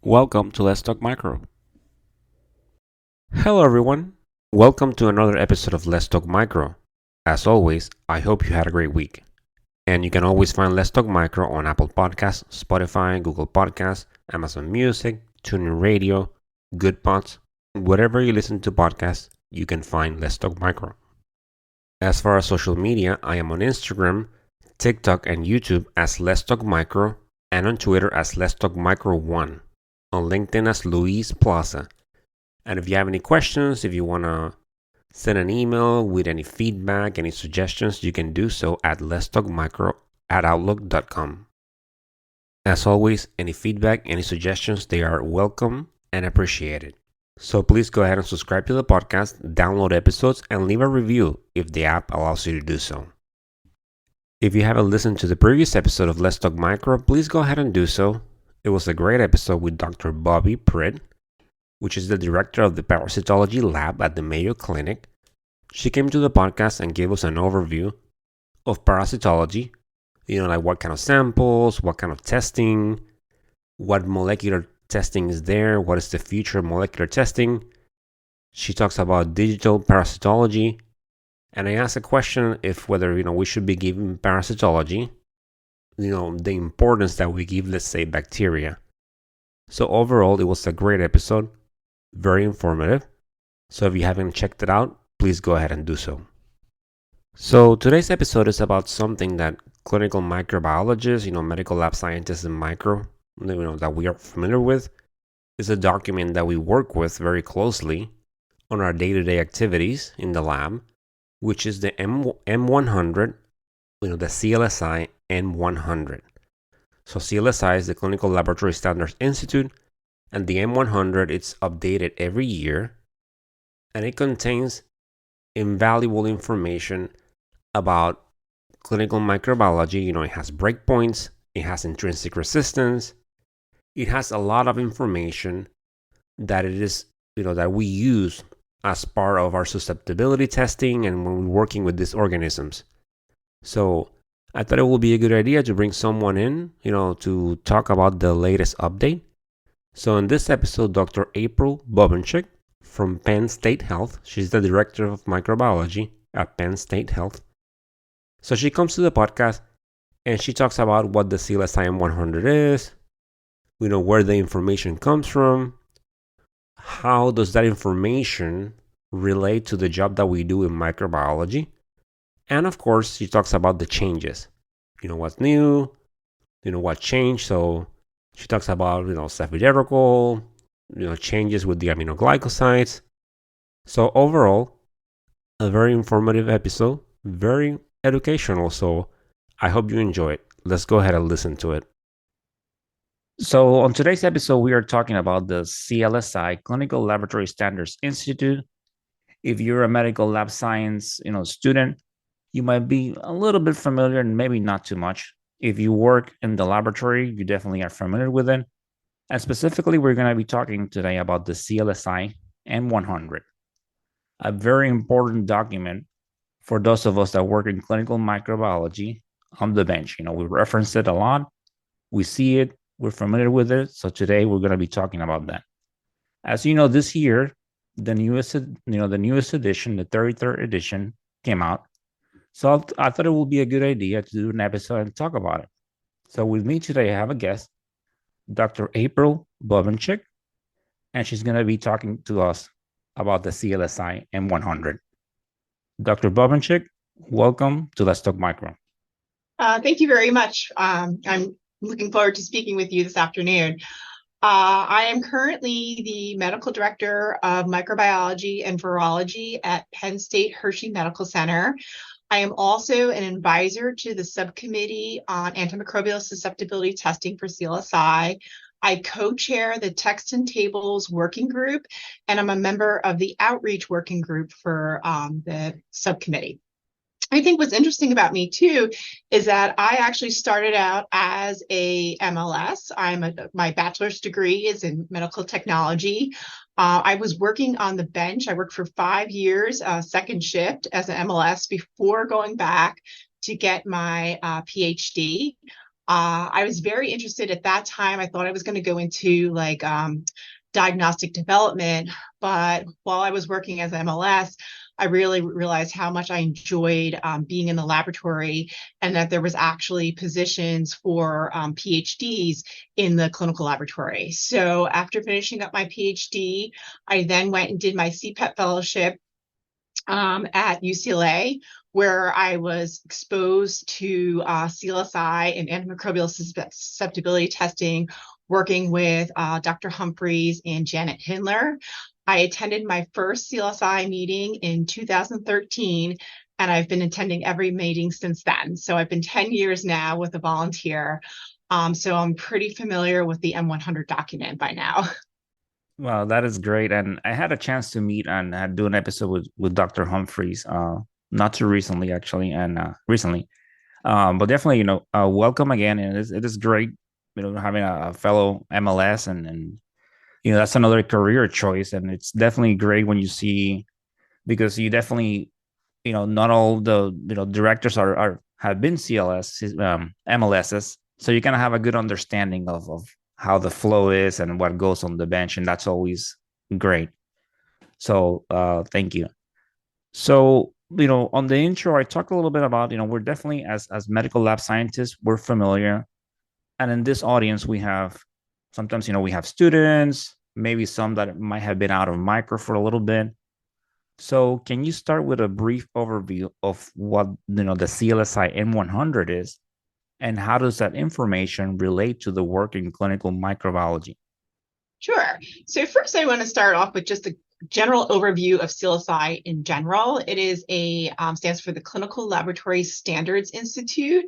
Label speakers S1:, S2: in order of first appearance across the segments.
S1: Welcome to Let's Talk Micro. Hello, everyone. Welcome to another episode of Let's Talk Micro. As always, I hope you had a great week. And you can always find Let's Talk Micro on Apple Podcasts, Spotify, Google Podcasts, Amazon Music, TuneIn Radio, GoodPods. Wherever you listen to podcasts, you can find Let's Talk Micro. As far as social media, I am on Instagram, TikTok, and YouTube as Let's Talk Micro, and on Twitter as Let's Talk Micro 1. On LinkedIn as Luis Plaza. And if you have any questions, if you want to send an email with any feedback, any suggestions, you can do so at letstalkmicro@outlook.com. As always, any feedback, any suggestions, they are welcome and appreciated. So please go ahead and subscribe to the podcast, download episodes, and leave a review if the app allows you to do so. If you haven't listened to the previous episode of Let's Talk Micro, please go ahead and do so. It was a great episode with Dr. Bobby Pritt, which is the director of the parasitology lab at the Mayo Clinic. She came to the podcast and gave us an overview of parasitology, like what kind of samples, what kind of testing, what molecular testing is there, what is the future of molecular testing. She talks about digital parasitology, and I asked a question if whether we should be giving parasitology the importance that we give, let's say, bacteria. So overall, it was a great episode, very informative. So if you haven't checked it out, please go ahead and do so. So today's episode is about something that clinical microbiologists, medical lab scientists and micro, that we are familiar with. It's a document that we work with very closely on our day-to-day activities in the lab, which is the M100, the CLSI M100. So CLSI is the Clinical Laboratory Standards Institute, and the M100, it's updated every year, and it contains invaluable information about clinical microbiology. It has breakpoints, it has intrinsic resistance, it has a lot of information that it is, that we use as part of our susceptibility testing and when we're working with these organisms. So I thought it would be a good idea to bring someone in, to talk about the latest update. So in this episode, Dr. April Bobenchik from Penn State Health, she's the director of microbiology at Penn State Health. So she comes to the podcast and she talks about what the CLSI M100 is, where the information comes from, how does that information relate to the job that we do in microbiology. And of course, she talks about the changes. What's new, what changed. So she talks about, cefiderocol, changes with the aminoglycosides. So overall, a very informative episode, very educational. So I hope you enjoy it. Let's go ahead and listen to it. So on today's episode, we are talking about the CLSI, Clinical Laboratory Standards Institute. If you're a medical lab science, student, you might be a little bit familiar and maybe not too much. If you work in the laboratory, you definitely are familiar with it. And specifically, we're going to be talking today about the CLSI M100, a very important document for those of us that work in clinical microbiology on the bench. We reference it a lot. We see it. We're familiar with it. So today we're going to be talking about that. As you know, this year, the newest edition, the 33rd edition, came out. So I thought it would be a good idea to do an episode and talk about it. So with me today, I have a guest, Dr. April Bobenchik, and she's going to be talking to us about the CLSI M100. Dr. Bobenchik, welcome to Let's Talk Micro.
S2: Thank you very much. I'm looking forward to speaking with you this afternoon. I am currently the medical director of microbiology and virology at Penn State Hershey Medical Center. I am also an advisor to the subcommittee on antimicrobial susceptibility testing for CLSI. I co-chair the text and tables working group, and I'm a member of the outreach working group for the subcommittee. I think what's interesting about me too is that I actually started out as a MLS. My bachelor's degree is in medical technology. I was working on the bench. I worked for 5 years, second shift as an MLS before going back to get my PhD. I was very interested at that time. I thought I was going to go into like diagnostic development, but while I was working as MLS, I really realized how much I enjoyed being in the laboratory, and that there was actually positions for PhDs in the clinical laboratory. So after finishing up my PhD, I then went and did my CPET fellowship at UCLA, where I was exposed to CLSI and antimicrobial susceptibility testing, working with Dr. Humphreys and Janet Hindler. I attended my first CLSI meeting in 2013, and I've been attending every meeting since then. So I've been 10 years now with a volunteer. So I'm pretty familiar with the M100 document by now.
S3: Well, that is great. And I had a chance to meet and do an episode with Dr. Humphreys, not too recently, actually, and recently. But definitely, welcome again. And it is great, having a fellow MLS, and that's another career choice. And it's definitely great when you see, because you definitely, not all the, directors are have been CLS, MLSs. So you kind of have a good understanding of how the flow is and what goes on the bench. And that's always great. So thank you. So, on the intro, I talked a little bit about, we're definitely, as medical lab scientists, we're familiar. And in this audience, we have sometimes, we have students, maybe some that might have been out of micro for a little bit. So can you start with a brief overview of what, the CLSI M100 is, and how does that information relate to the work in clinical microbiology?
S2: Sure. So first, I want to start off with just a general overview of CLSI in general. It is stands for the Clinical Laboratory Standards Institute.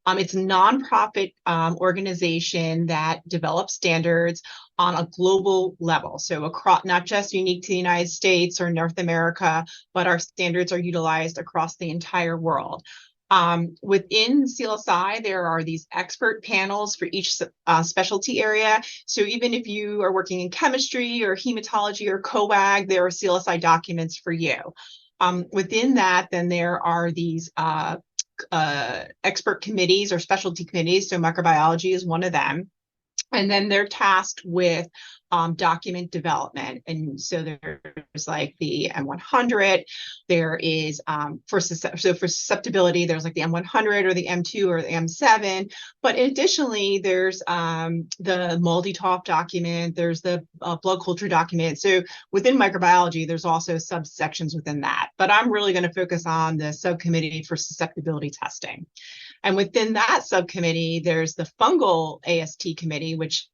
S2: It's a nonprofit organization that develops standards on a global level. So across, not just unique to the United States or North America, but our standards are utilized across the entire world. Within CLSI, there are these expert panels for each specialty area. So even if you are working in chemistry or hematology or coag, there are CLSI documents for you. Within that, then there are these expert committees or specialty committees. So microbiology is one of them. And then they're tasked with document development. And so there's like the M100, there is for susceptibility, there's like the M100 or the M2 or the M7. But additionally, there's the multi-top document, there's the blood culture document. So within microbiology, there's also subsections within that. But I'm really going to focus on the subcommittee for susceptibility testing. And within that subcommittee, there's the fungal AST committee, which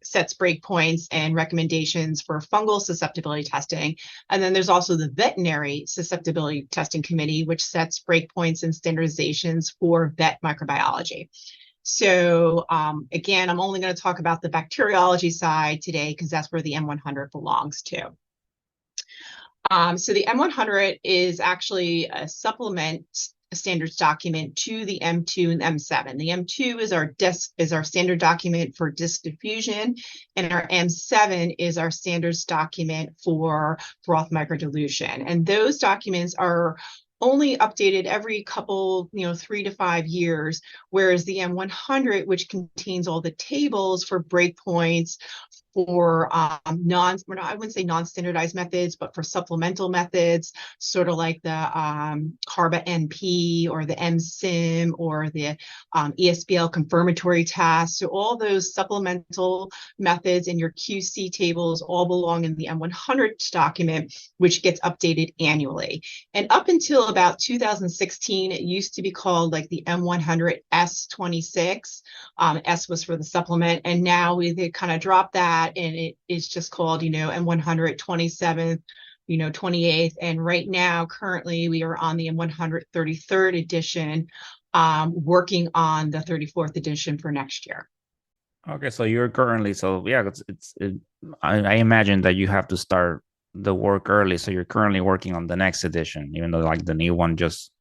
S2: sets breakpoints and recommendations for fungal susceptibility testing. And then there's also the veterinary susceptibility testing committee, which sets breakpoints and standardizations for vet microbiology. So again, I'm only going to talk about the bacteriology side today because that's where the M100 belongs to. So the M100 is actually a supplement standards document to the M2 and M7. The M2 is our standard document for disk diffusion, and our M7 is our standards document for broth microdilution. And those documents are only updated every couple, 3 to 5 years, whereas the M100, which contains all the tables for breakpoints, for I wouldn't say non-standardized methods, but for supplemental methods, sort of like the CARBA-NP or the MSIM or the ESBL confirmatory tasks. So all those supplemental methods in your QC tables all belong in the M100 document, which gets updated annually. And up until about 2016, it used to be called like the M100 S26. S was for the supplement, and now they kind of dropped that, and it is just called, M100 27th, 28th. And right now, currently, we are on the M100 33rd edition, working on the 34th edition for next year.
S3: Okay, so you're currently, I imagine that you have to start the work early. So you're currently working on the next edition, even though like the new one just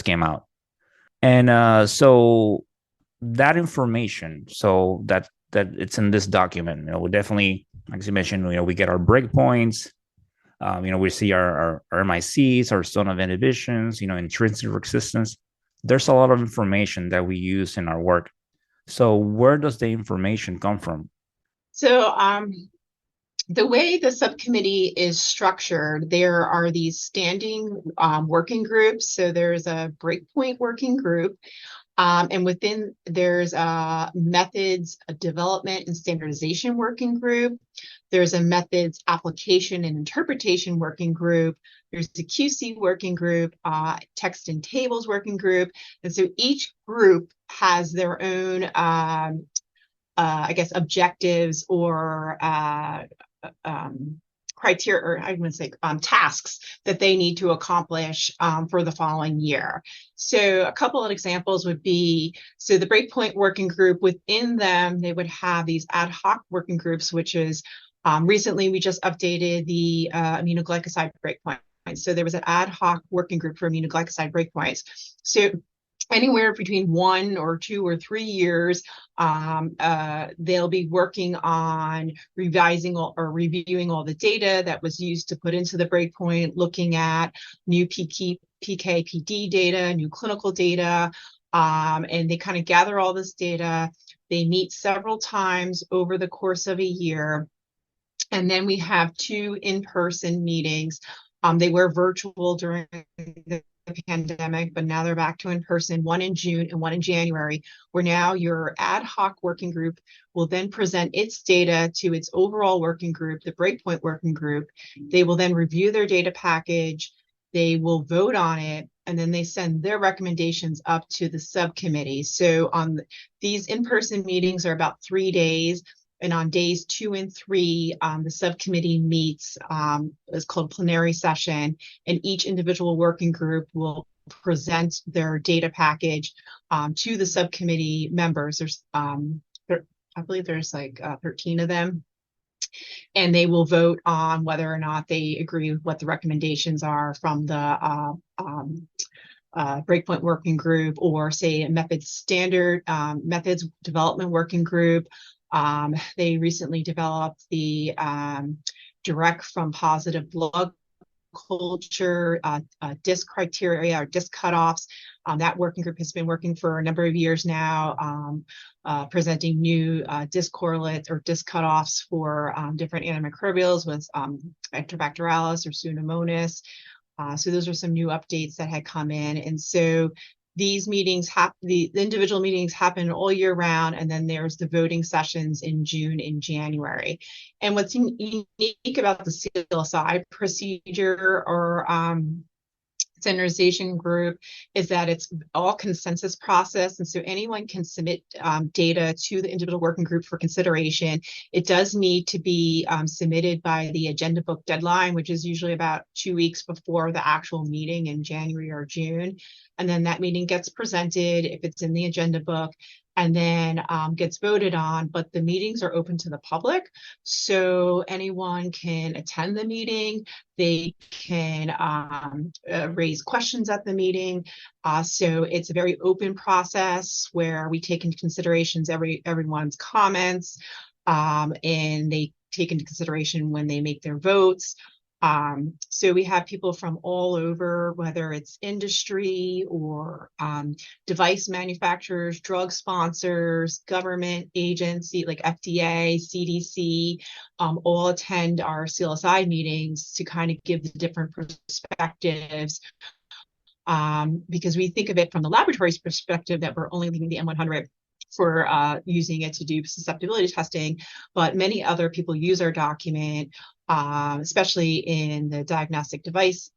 S3: came out. And so that information, so that it's in this document, we definitely, like you mentioned, we get our breakpoints, we see our MICs, our zone of inhibitions, intrinsic resistance. There's a lot of information that we use in our work. So where does the information come from?
S2: So the way the subcommittee is structured, there are these standing working groups. So there's a breakpoint working group. And within there's a methods a development and standardization working group. There's a methods application and interpretation working group. There's the QC working group, text and tables working group. And so each group has their own, I guess, objectives or criteria, or I would say tasks that they need to accomplish for the following year. So a couple of examples would be, so the Breakpoint Working Group, within them, they would have these ad hoc working groups, which is recently we just updated the aminoglycoside breakpoint. So there was an ad hoc working group for aminoglycoside breakpoints. So anywhere between 1 or 2 or 3 years, they'll be working on revising or reviewing all the data that was used to put into the breakpoint, looking at new PK/PD data, new clinical data, and they kind of gather all this data. They meet several times over the course of a year. And then we have 2 in-person meetings. They were virtual during the pandemic, but now they're back to in person, one in June and one in January, where now your ad hoc working group will then present its data to its overall working group, the Breakpoint working group. They will then review their data package, they will vote on it, and then they send their recommendations up to the subcommittee. So on these in-person meetings are about 3 days. And on days 2 and 3, the subcommittee meets, it's called plenary session, and each individual working group will present their data package to the subcommittee members. I believe there's like 13 of them, and they will vote on whether or not they agree with what the recommendations are from the Breakpoint working group, or say a methods development working group. They recently developed the direct from positive blood culture DISC criteria or DISC cutoffs. That working group has been working for a number of years now, presenting new DISC correlates or DISC cutoffs for different antimicrobials with Enterobacterales or Pseudomonas. So those are some new updates that had come in. And so these meetings the individual meetings happen all year round, and then there's the voting sessions in June and January. And what's unique about the CLSI procedure or standardization group is that it's all consensus process, and so anyone can submit data to the individual working group for consideration. It does need to be submitted by the agenda book deadline, which is usually about 2 weeks before the actual meeting in January or June. And then that meeting gets presented if it's in the agenda book, and then gets voted on. But the meetings are open to the public, so anyone can attend the meeting. They can raise questions at the meeting. So it's a very open process where we take into considerations everyone's comments, and they take into consideration when they make their votes. So we have people from all over, whether it's industry or device manufacturers, drug sponsors, government agency like FDA, CDC, all attend our CLSI meetings to kind of give the different perspectives. Because we think of it from the laboratory's perspective that we're only leaving the M100 for using it to do susceptibility testing, but many other people use our document, especially in the diagnostic device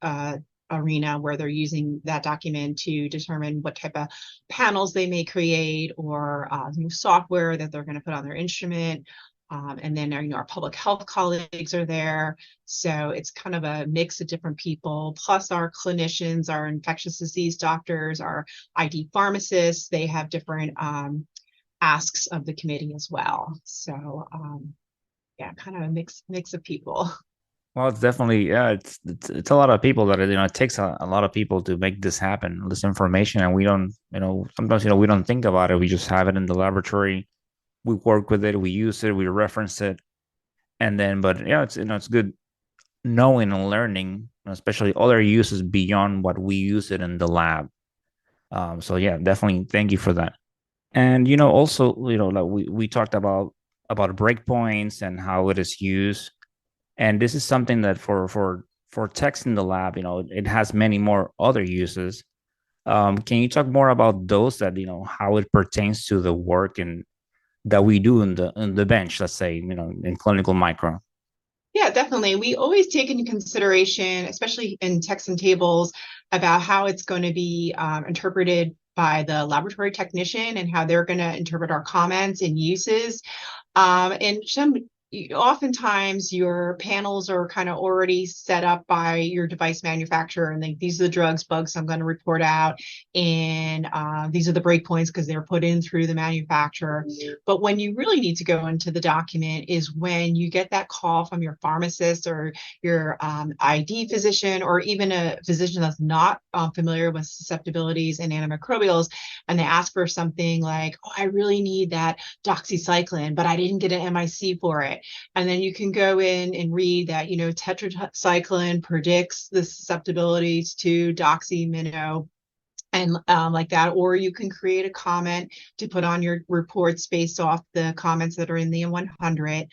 S2: arena, where they're using that document to determine what type of panels they may create, or new software that they're going to put on their instrument. And then our public health colleagues are there. So it's kind of a mix of different people, plus our clinicians, our infectious disease doctors, our ID pharmacists. They have different asks of the committee as well. So yeah, kind of a mix of people.
S3: Well, it's definitely, yeah, it's a lot of people that, it takes a lot of people to make this happen, this information, and we don't, sometimes, we don't think about it. We just have it in the laboratory. We work with it, we use it, we reference it, and then, but yeah, it's good knowing and learning, especially other uses beyond what we use it in the lab. So yeah, definitely thank you for that. And also, like we talked about breakpoints and how it is used. And this is something that for text in the lab, it has many more other uses. Can you talk more about those, that how it pertains to the work and that we do in the bench, let's say, in clinical micro?
S2: Yeah, definitely. We always take into consideration, especially in text and tables, about how it's going to be interpreted by the laboratory technician and how they're going to interpret our comments and uses. And oftentimes your panels are kind of already set up by your device manufacturer, and these are the drugs, bugs I'm going to report out, and these are the breakpoints because they're put in through the manufacturer. But when you really need to go into the document is when you get that call from your pharmacist or your ID physician, or even a physician that's not familiar with susceptibilities and antimicrobials, and they ask for something like, oh, I really need that doxycycline, but I didn't get an MIC for it. And then you can go in and read that, tetracycline predicts the susceptibilities to doxy, minnow, and like that. Or you can create a comment to put on your reports based off the comments that are in the M100.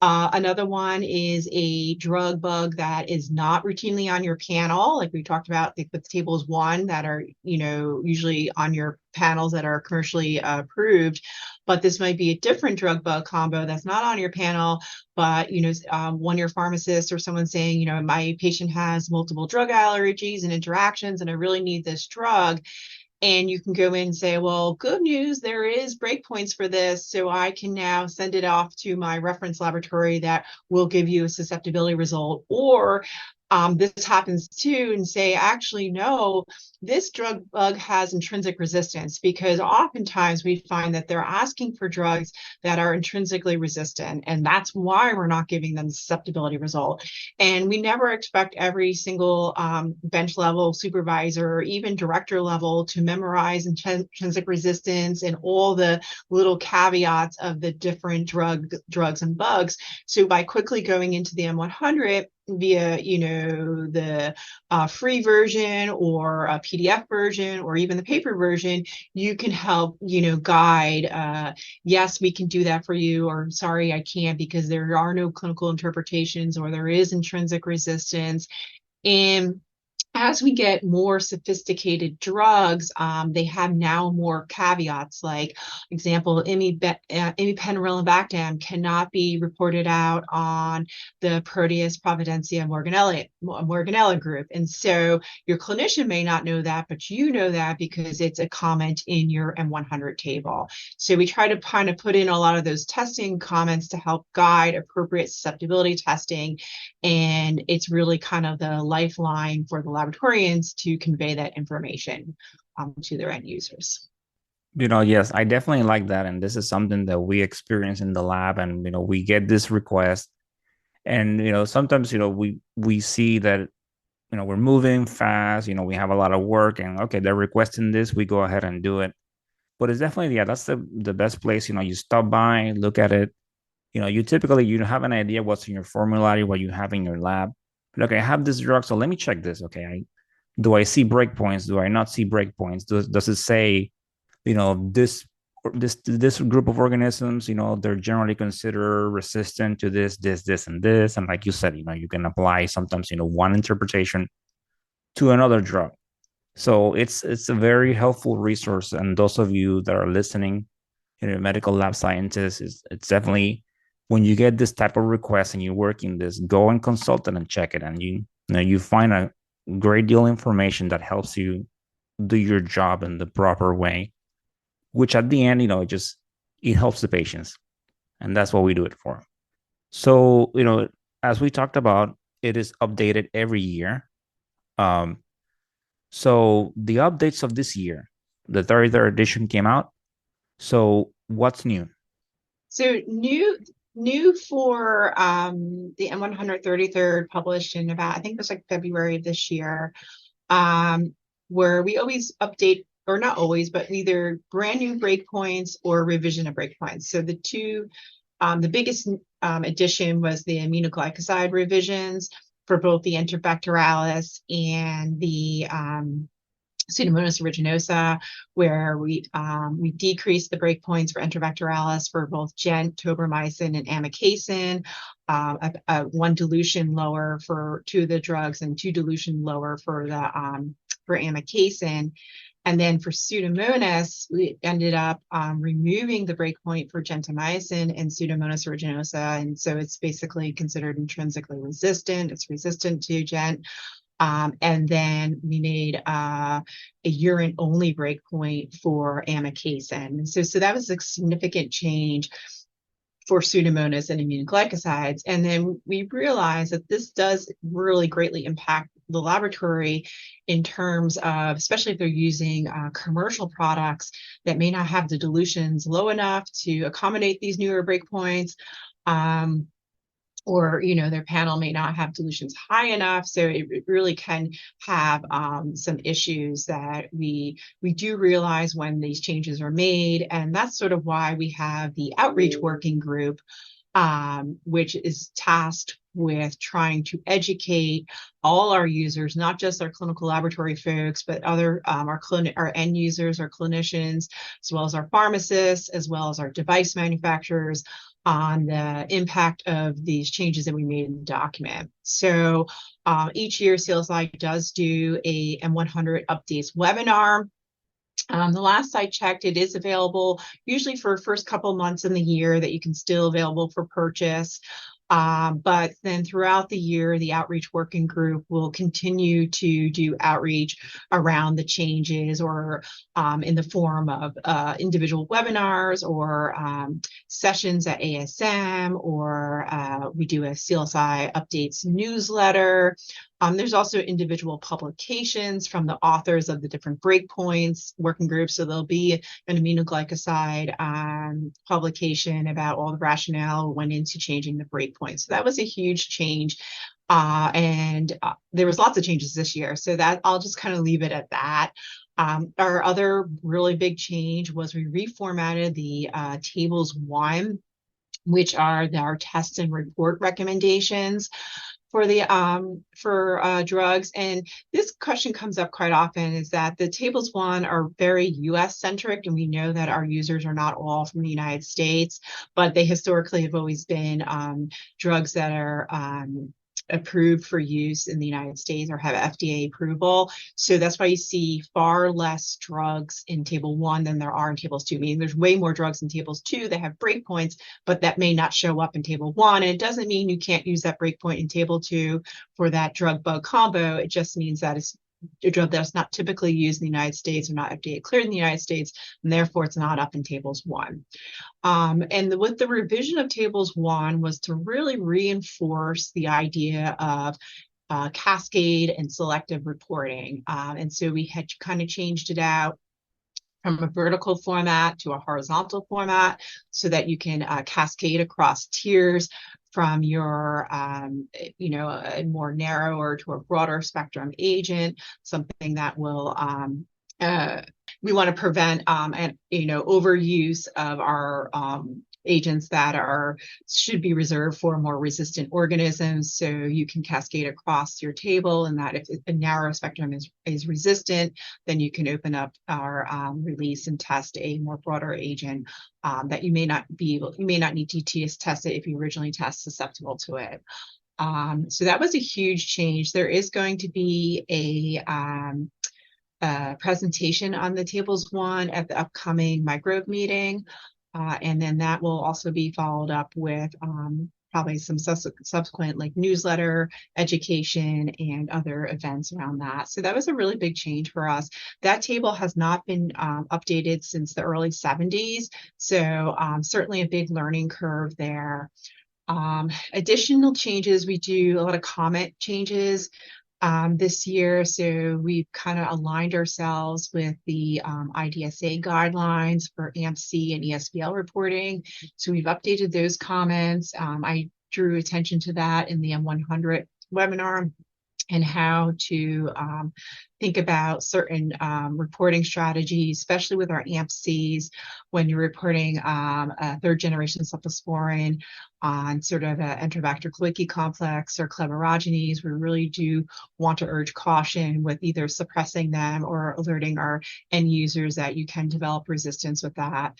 S2: Another one is a drug bug that is not routinely on your panel, like we talked about with tables 1 that are, usually on your panels that are commercially approved. But this might be a different drug bug combo that's not on your panel, but one your pharmacist or someone saying, my patient has multiple drug allergies and interactions, and I really need this drug. And you can go in and say, well, good news, there is breakpoints for this. So I can now send it off to my reference laboratory that will give you a susceptibility result. Or this happens too, and say, actually, no, this drug bug has intrinsic resistance, because oftentimes we find that they're asking for drugs that are intrinsically resistant. And that's why we're not giving them the susceptibility result. And we never expect every single bench level supervisor or even director level to memorize intrinsic resistance and all the little caveats of the different drugs and bugs. So by quickly going into the M100 via, the free version or a PDF version or even the paper version, you can help, guide, yes, we can do that for you, or sorry, I can't because there are no clinical interpretations, or there is intrinsic resistance. And as we get more sophisticated drugs, they have now more caveats. Like, example, imipenetrelibactam cannot be reported out on the Proteus providencia morganella group. And so your clinician may not know that, but you know that because it's a comment in your M100 table. So we try to kind of put in a lot of those testing comments to help guide appropriate susceptibility testing. And it's really kind of the lifeline for the laboratorians to convey that information to their end users.
S3: Yes, I definitely like that. And this is something that we experience in the lab. And, we get this request. And, sometimes, we see that, we're moving fast, we have a lot of work, and okay, they're requesting this, we go ahead and do it. But it's definitely, yeah, that's the best place. You stop by, look at it. You typically, you have an idea what's in your formulary, what you have in your lab. But, okay, I have this drug, so let me check this. Okay, do I see breakpoints? Do I not see breakpoints? Does it say, this group of organisms, they're generally considered resistant to this, and this. And like you said, you can apply sometimes, one interpretation to another drug. So it's a very helpful resource. And those of you that are listening, medical lab scientists, it's definitely, when you get this type of request and you're working this, go and consult it and check it. And you find a great deal of information that helps you do your job in the proper way, which at the end, it helps the patients. And that's what we do it for. So, as we talked about, it is updated every year. So the updates of this year, the 33rd edition came out. So what's new?
S2: So new for the M100 33rd, published in about, I think it was like February of this year, where we always update, or not always, but either brand new breakpoints or revision of breakpoints. So the biggest addition was the aminoglycoside revisions for both the Enterobacterales and the Pseudomonas aeruginosa, where we decreased the breakpoints for enterovectoralis for both gent, tobramycin, and amikacin, 1 dilution lower for 2 of the drugs and 2 dilution lower for the for amikacin. And then for Pseudomonas, we ended up removing the breakpoint for gentamicin and Pseudomonas aeruginosa, and so it's basically considered intrinsically resistant. It's resistant to gent. And then we made a urine-only breakpoint for amikacin. So that was a significant change for Pseudomonas and aminoglycosides. And then we realized that this does really greatly impact the laboratory in terms of, especially if they're using commercial products that may not have the dilutions low enough to accommodate these newer breakpoints. Or their panel may not have dilutions high enough, so it really can have some issues that we do realize when these changes are made, and that's sort of why we have the outreach working group, which is tasked with trying to educate all our users, not just our clinical laboratory folks, but other our end users, our clinicians, as well as our pharmacists, as well as our device manufacturers, on the impact of these changes that we made in the document. So each year CLSI does do a M100 updates webinar. The last I checked, it is available usually for first couple months in the year that you can still available for purchase. But then throughout the year, the outreach working group will continue to do outreach around the changes, or in the form of individual webinars or sessions at ASM, or we do a CLSI updates newsletter. There's also individual publications from the authors of the different breakpoints working groups. So there'll be an aminoglycoside publication about all the rationale went into changing the breakpoints. So that was a huge change. And there was lots of changes this year. So that I'll just kind of leave it at that. Our other really big change was we reformatted the tables 1, which are our test and report recommendations for the drugs. And this question comes up quite often, is that the tables 1 are very US centric, and we know that our users are not all from the United States, but they historically have always been drugs that are approved for use in the United States or have FDA approval. So that's why you see far less drugs in table 1 than there are in tables 2. Meaning there's way more drugs in tables 2 that have breakpoints, but that may not show up in table 1. And it doesn't mean you can't use that breakpoint in table 2 for that drug bug combo. It just means that it's a drug that's not typically used in the United States or not FDA cleared in the United States, and therefore it's not up in tables 1. And with the revision of tables 1 was to really reinforce the idea of cascade and selective reporting. And so we had kind of changed it out from a vertical format to a horizontal format so that you can cascade across tiers from your, a more narrower to a broader spectrum agent, something that will, we want to prevent, overuse of our agents that should be reserved for more resistant organisms. So you can cascade across your table, and that if a narrow spectrum is resistant, then you can open up our release and test a more broader agent that you may not need to test it if you originally test susceptible to it. So that was a huge change. There is going to be a presentation on the tables 1 at the upcoming microbe meeting. And then that will also be followed up with probably some subsequent like newsletter, education, and other events around that. So that was a really big change for us. That table has not been updated since the early 70s. So certainly a big learning curve there. Additional changes, we do a lot of comment changes this year. So we've kind of aligned ourselves with the IDSA guidelines for AMP-C and ESBL reporting. So we've updated those comments. I drew attention to that in the M100 webinar, and how to think about certain reporting strategies, especially with our AMP-Cs when you're reporting a 3rd generation cephalosporin on sort of an Enterobacter cloacae complex or clemerogenes. We really do want to urge caution with either suppressing them or alerting our end users that you can develop resistance with that.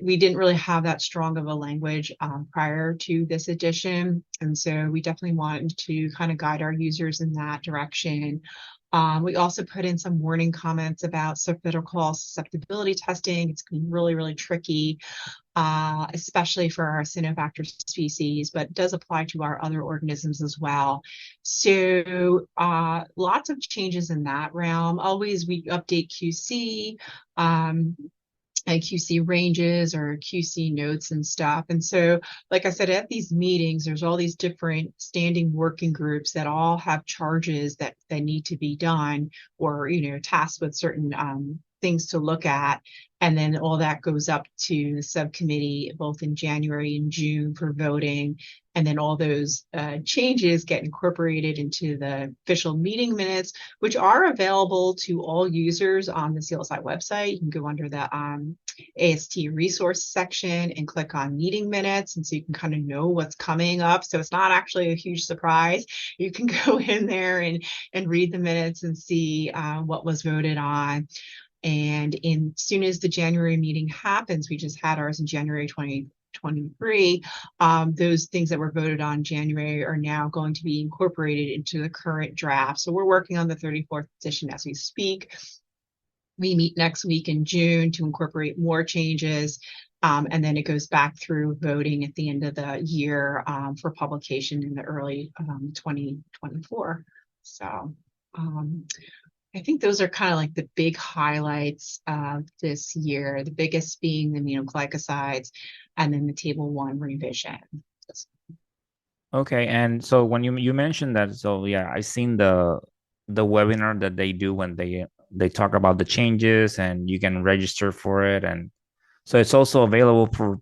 S2: We didn't really have that strong of a language prior to this edition, and so we definitely wanted to kind of guide our users in that direction. We also put in some warning comments about subphysical susceptibility testing. It's been really, really tricky, especially for our Acinetobacter species, but does apply to our other organisms as well. So lots of changes in that realm. Always we update QC. And QC ranges or QC notes and stuff. And so, like I said, at these meetings, there's all these different standing working groups that all have charges that need to be done, or, tasked with certain things to look at. And then all that goes up to the subcommittee, both in January and June for voting. And then all those changes get incorporated into the official meeting minutes, which are available to all users on the CLSI website. You can go under the AST resource section and click on meeting minutes. And so you can kind of know what's coming up. So it's not actually a huge surprise. You can go in there and read the minutes and see what was voted on. And as soon as the January meeting happens, we just had ours in January 2023, those things that were voted on in January are now going to be incorporated into the current draft. So we're working on the 34th edition as we speak. We meet next week in June to incorporate more changes. And then it goes back through voting at the end of the year for publication in the early 2024. So I think those are kind of like the big highlights of this year, the biggest being the aminoglycosides and then the table 1 revision.
S3: Okay, and so when you mentioned that, so yeah, I seen the webinar that they do when they talk about the changes and you can register for it, and so it's also available for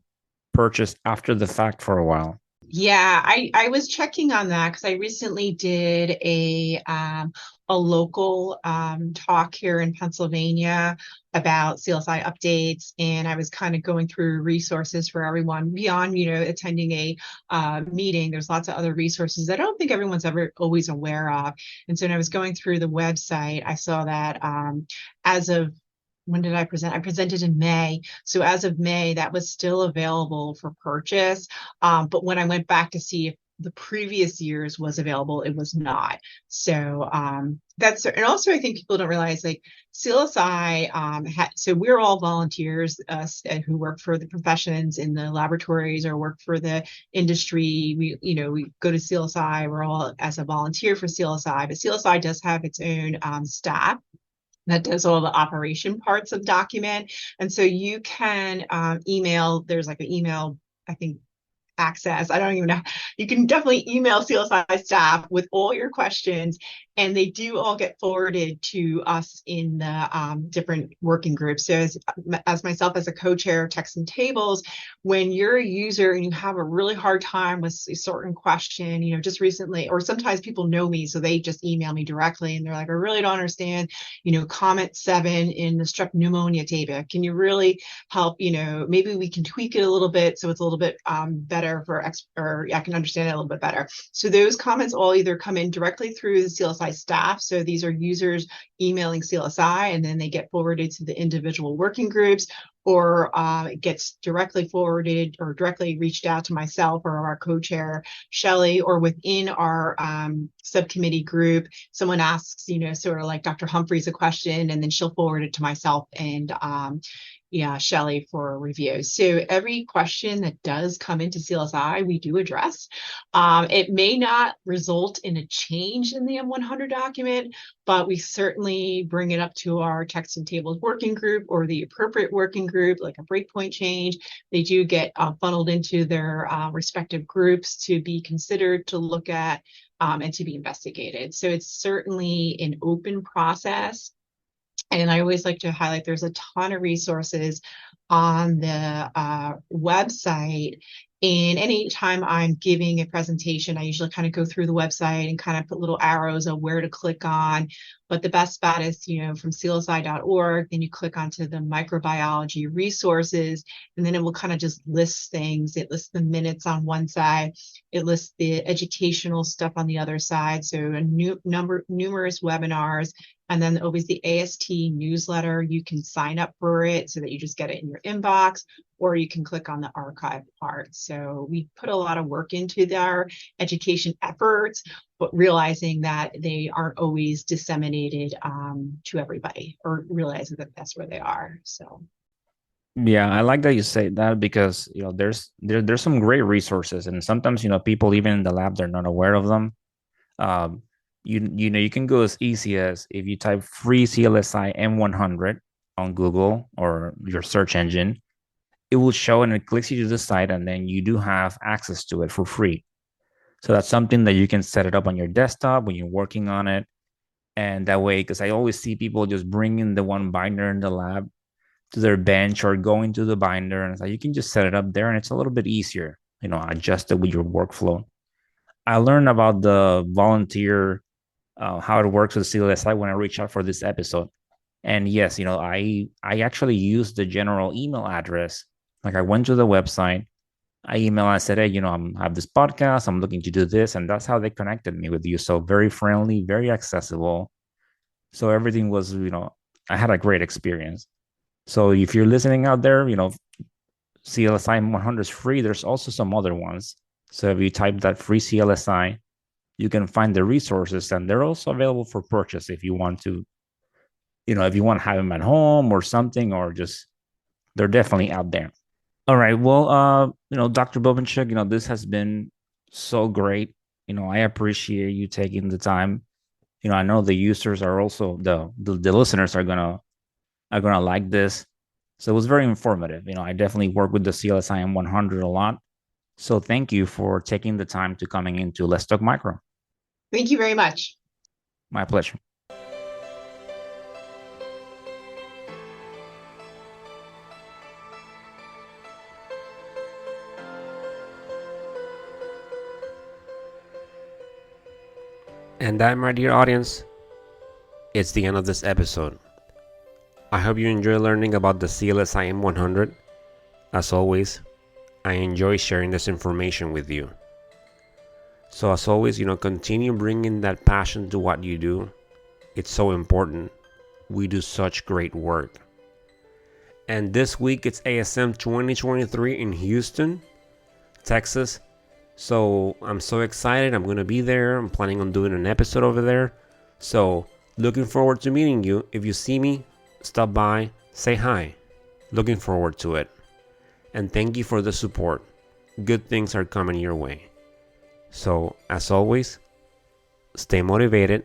S3: purchase after the fact for a while.
S2: Yeah, I was checking on that because I recently did a local talk here in Pennsylvania about CLSI updates, and I was kind of going through resources for everyone beyond, attending a meeting. There's lots of other resources that I don't think everyone's ever always aware of. And so when I was going through the website, I saw that as of when did I present? I presented in May. So as of May, that was still available for purchase. But when I went back to see if the previous years was available, it was not. So that's, and also I think people don't realize, like, CLSI, so we're all volunteers who work for the professions in the laboratories or work for the industry. We go to CLSI, we're all as a volunteer for CLSI, but CLSI does have its own staff that does all the operation parts of document. And so you can email, there's like an email, I think, access. I don't even know. You can definitely email CLSI staff with all your questions, and they do all get forwarded to us in the different working groups. So as myself as a co-chair of Text and Tables, when you're a user and you have a really hard time with a certain question, just recently, or sometimes people know me, so they just email me directly and they're like, I really don't understand, comment 7 in the strep pneumonia table. Can you really help, maybe we can tweak it a little bit so it's a little bit better or I can understand it a little bit better. So those comments all either come in directly through the CLSI staff. So these are users emailing CLSI, and then they get forwarded to the individual working groups, or it gets directly forwarded or directly reached out to myself or our co-chair, Shelley, or within our subcommittee group, someone asks, sort of like Dr. Humphreys a question, and then she'll forward it to myself and Shelley for review. So every question that does come into CLSI, we do address. It may not result in a change in the M100 document, but we certainly bring it up to our text and tables working group or the appropriate working group, like a breakpoint change. They do get funneled into their respective groups to be considered, to look at, and to be investigated. So it's certainly an open process. And I always like to highlight there's a ton of resources on the website. And anytime I'm giving a presentation, I usually kind of go through the website and kind of put little arrows of where to click on. But the best bet is, from CLSI.org, then you click onto the microbiology resources, and then it will kind of just list things. It lists the minutes on one side, it lists the educational stuff on the other side. So numerous webinars, and then always the AST newsletter. You can sign up for it so that you just get it in your inbox, or you can click on the archive part. So we put a lot of work into our education efforts, but realizing that they aren't always disseminated to everybody, or realizing that that's where they are. So
S3: Yeah, I like that you say that because there's some great resources, and sometimes people even in the lab they're not aware of them. Um, you can go as easy as if you type free CLSI M100 on Google or your search engine, it will show and it clicks you to the site, and then you do have access to it for free. So that's something that you can set it up on your desktop when you're working on it, and that way, because I always see people just bringing the one binder in the lab to their bench or going to the binder, and it's like you can just set it up there, and it's a little bit easier, adjust it with your workflow. I learned about the volunteer how it works with CLSI when I reached out for this episode. And yes, I actually used the general email address. Like I went to the website, I emailed, I said, hey, I have this podcast, I'm looking to do this, and that's how they connected me with you. So very friendly, very accessible. So everything was, I had a great experience. So if you're listening out there, CLSI M100 is free. There's also some other ones. So if you type that free CLSI, you can find the resources, and they're also available for purchase if you want to, if you want to have them at home or something, or just they're definitely out there. All right. Well, Dr. Bobenchuk, this has been so great. I appreciate you taking the time. I know the users are also the listeners are gonna like this. So it was very informative. I definitely work with the CLSI M100 a lot. So thank you for taking the time to coming into Let's Talk Micro.
S2: thank you very much.
S3: My pleasure.
S1: And that, my dear audience, it's the end of this episode. I hope you enjoy learning about the CLSI M100. As always, I enjoy sharing this information with you. So as always, continue bringing that passion to what you do. It's so important. We do such great work. And this week it's ASM 2023 in Houston, Texas. So I'm so excited. I'm going to be there. I'm planning on doing an episode over there. So looking forward to meeting you. If you see me, stop by, say hi. Looking forward to it. And thank you for the support. Good things are coming your way. So as always, stay motivated,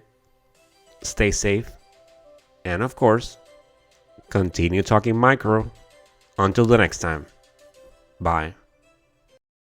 S1: stay safe, and of course, continue talking micro. Until the next time. Bye.